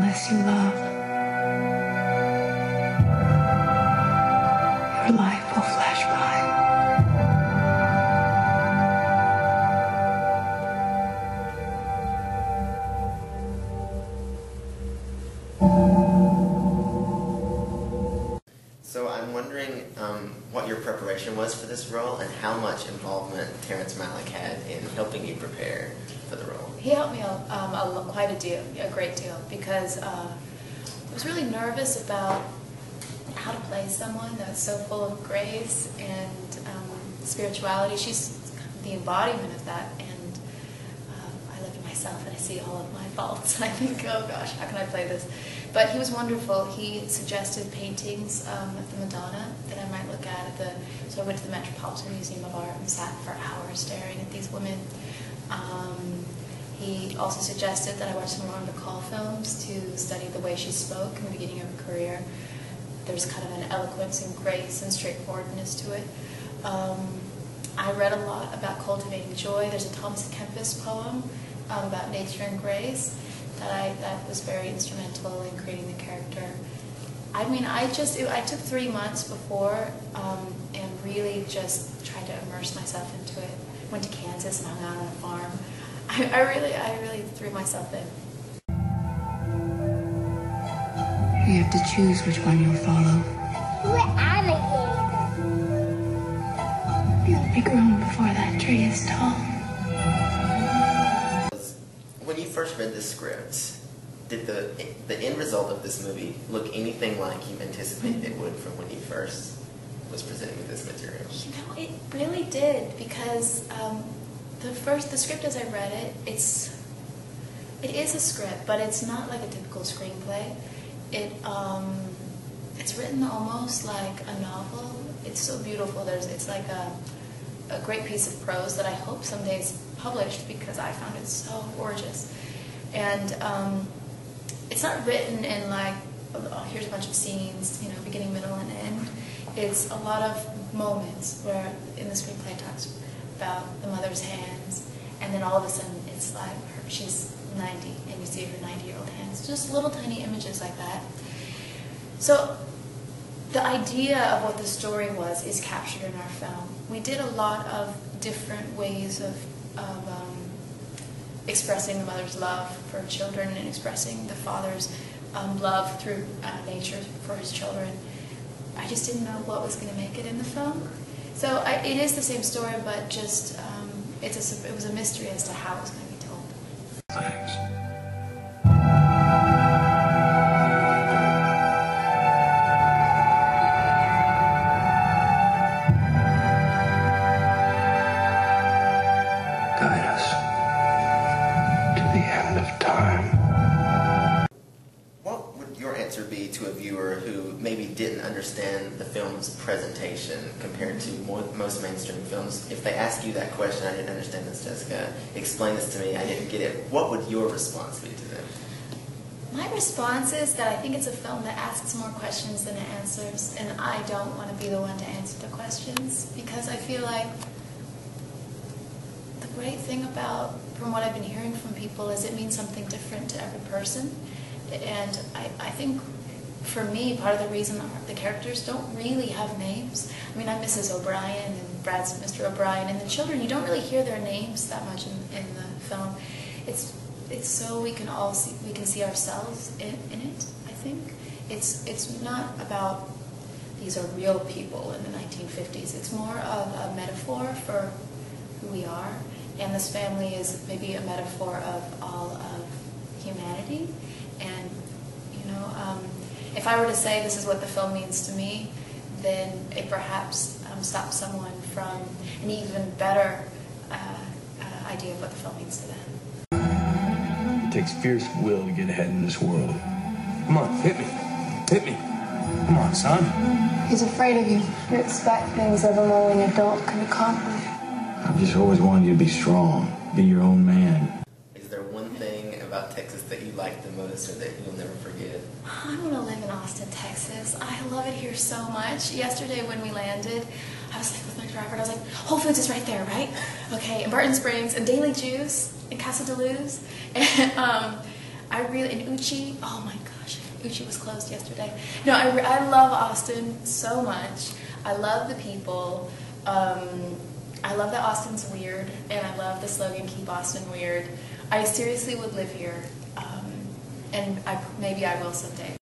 unless you love, your life will flash by. So I'm wondering what your preparation was for this role and how much involvement Terrence Malick had in helping you prepare for the role. He helped me quite a great deal, because I was really nervous about how to play someone that's so full of grace and spirituality. She's the embodiment of that, and I look at myself and I see all of my faults, and I think, oh gosh, how can I play this? But he was wonderful. He suggested paintings of the Madonna that I might look at so I went to the Metropolitan Museum of Art and sat for hours staring at these women. He also suggested that I watch some Lauren Bacall films to study the way she spoke in the beginning of her career. There's kind of an eloquence and grace and straightforwardness to it. I read a lot about cultivating joy. There's a Thomas Kempis poem about nature and grace that was very instrumental in creating the character. I mean, I took 3 months before and really just tried to immerse myself into it. Went to Kansas and hung out on a farm. I really threw myself in. You have to choose which one you'll follow. We're alligators. You'll be grown before that tree is tall. When you first read the script, did the end result of this movie look anything like you anticipated it would from when you first was presenting this material? You know, it really did, because the script as I read it, it is a script, but it's not like a typical screenplay. It's written almost like a novel. It's so beautiful. It's like a great piece of prose that I hope someday is published, because I found it so gorgeous. And it's not written in like, oh, here's a bunch of scenes, you know, beginning, middle, and end. It's a lot of moments where in the screenplay it talks about the mother's hands, and then all of a sudden it's like she's 90 and you see her 90-year-old hands. Just little tiny images like that. So the idea of what the story was is captured in our film. We did a lot of different ways of expressing the mother's love for children and expressing the father's love through nature for his children. I just didn't know what was going to make it in the film. So it is the same story, but just it was a mystery as to how it was going to be told. Thanks. Guide us to the end of time. What would your answer be to a viewer who maybe didn't understand the film's presentation compared to most mainstream films? If they ask you that question, I didn't understand this, Jessica, explain this to me, I didn't get it, what would your response be to them? My response is that I think it's a film that asks more questions than it answers, and I don't want to be the one to answer the questions, because I feel like the great thing from what I've been hearing from people, is it means something different to every person. And I think, for me, part of the reason the characters don't really have names. I mean, I'm Mrs. O'Brien and Brad's Mr. O'Brien, and the children, you don't really hear their names that much in the film. It's so we can see ourselves in it, I think. It's not about these are real people in the 1950s. It's more of a metaphor for who we are, and this family is maybe a metaphor of all of humanity. And, you know, if I were to say this is what the film means to me, then it perhaps stops someone from an even better idea of what the film means to them. It takes fierce will to get ahead in this world. Come on, hit me. Hit me. Come on, son. He's afraid of you. You expect things of him only an adult can accomplish. I've just always wanted you to be strong, be your own man. Is there one thing about Texas that you like the most or that you'll never forget? I want to live in Austin, Texas. I love it here so much. Yesterday when we landed, I was like with my driver, and I was like, Whole Foods is right there, right? Okay, and Barton Springs, and Daily Juice, and Casa de Luz. And I really, and Uchi, oh my gosh, Uchi was closed yesterday. No, I love Austin so much. I love the people. I love that Austin's weird, and I love the slogan, keep Austin weird. I seriously would live here, and maybe I will someday.